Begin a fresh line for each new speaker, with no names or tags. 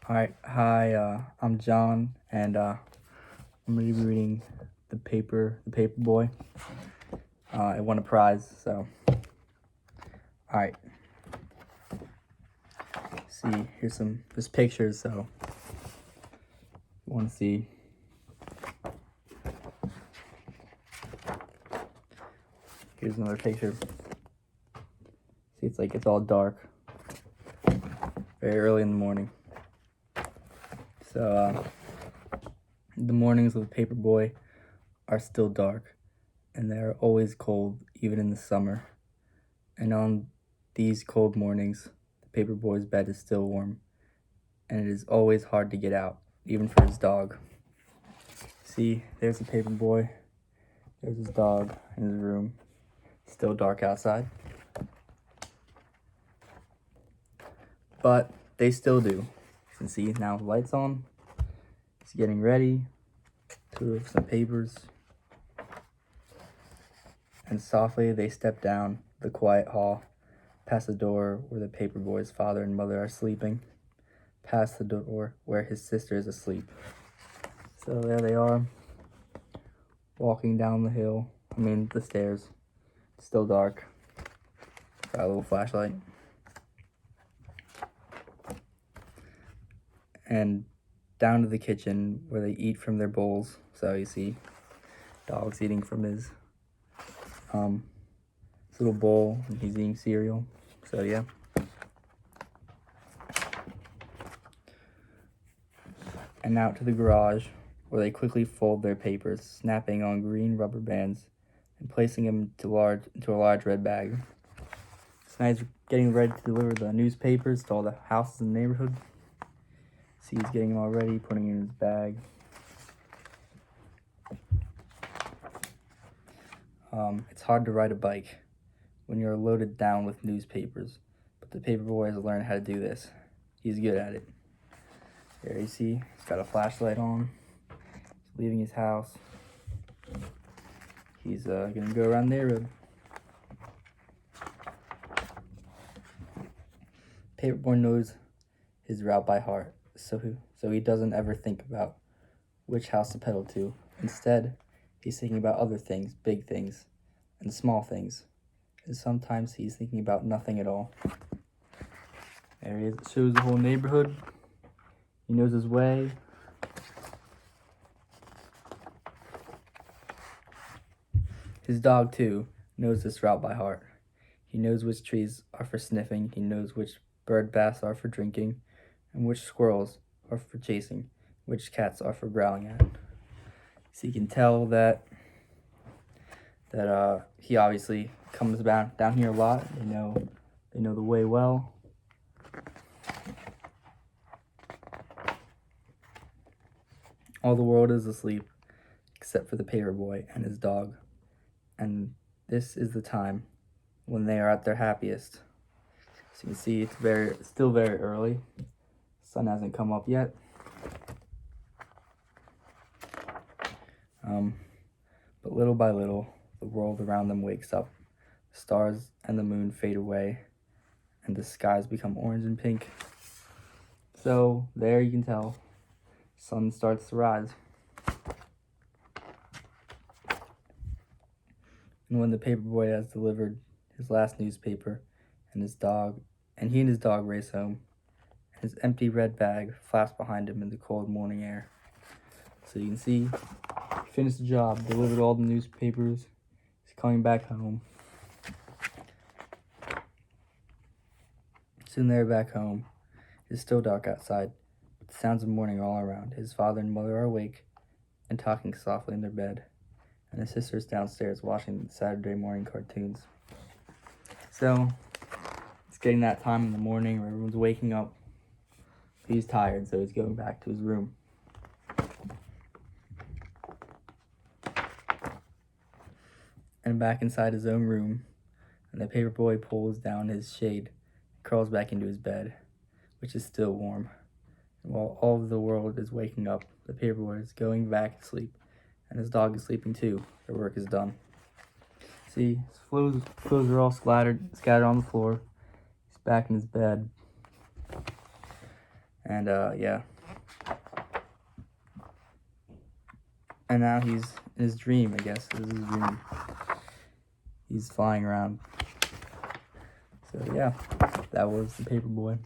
All right, hi, I'm John, and I'm gonna be reading the Paper Boy. I won a prize, so all right. See, there's pictures, so you want to see. Here's another picture. See, it's all dark, very early in the morning. So the mornings of the Paper Boy are still dark, and they are always cold, even in the summer. And on these cold mornings, the Paper Boy's bed is still warm, and it is always hard to get out, even for his dog. See, there's the Paper Boy. There's his dog in his room. Still dark outside. But they still do. You can see now the light's on. He's getting ready to lift some papers. And softly they step down the quiet hall, past the door where the Paper Boy's father and mother are sleeping, past the door where his sister is asleep. So there they are, walking down the stairs. Still dark. Got a little flashlight. And down to the kitchen where they eat from their bowls. So you see dog's eating from his little bowl, and he's eating cereal. So yeah. And out to the garage where they quickly fold their papers, snapping on green rubber bands and placing them into a large red bag. So now he's getting ready to deliver the newspapers to all the houses in the neighborhood. See, he's getting them all ready, putting it in his bag. It's hard to ride a bike when you're loaded down with newspapers, but the Paper Boy has learned how to do this. He's good at it. There you see, he's got a flashlight on. He's leaving his house. He's gonna go around the neighborhood. Paper Boy knows his route by heart, so he doesn't ever think about which house to pedal to. Instead, he's thinking about other things, big things, and small things. And sometimes he's thinking about nothing at all. There he is. It shows the whole neighborhood. He knows his way. His dog, too, knows this route by heart. He knows which trees are for sniffing. He knows which bird baths are for drinking, and which squirrels are for chasing, which cats are for growling at. So you can tell that he obviously comes down here a lot. They know the way well. All the world is asleep except for the Paper Boy and his dog. And this is the time when they are at their happiest. So you can see it's still very early. The sun hasn't come up yet. But little by little, the world around them wakes up. The stars and the moon fade away, and the skies become orange and pink. So there you can tell, sun starts to rise. And when the Paper Boy has delivered his last newspaper, and he and his dog race home, his empty red bag flaps behind him in the cold morning air. So you can see, he finished the job, delivered all the newspapers. He's coming back home. Soon they're back home. It's still dark outside, but the sounds of morning are all around. His father and mother are awake and talking softly in their bed, and his sister's downstairs watching the Saturday morning cartoons. So it's getting that time in the morning where everyone's waking up. He's tired, so he's going back to his room. And back inside his own room, and the Paper Boy pulls down his shade and crawls back into his bed, which is still warm. And while all of the world is waking up, the Paper Boy is going back to sleep, and his dog is sleeping too. Their work is done. See, his clothes are all scattered on the floor. He's back in his bed. And yeah. And now he's in his dream, I guess. This is his dream. He's flying around. So yeah, that was the Paperboy.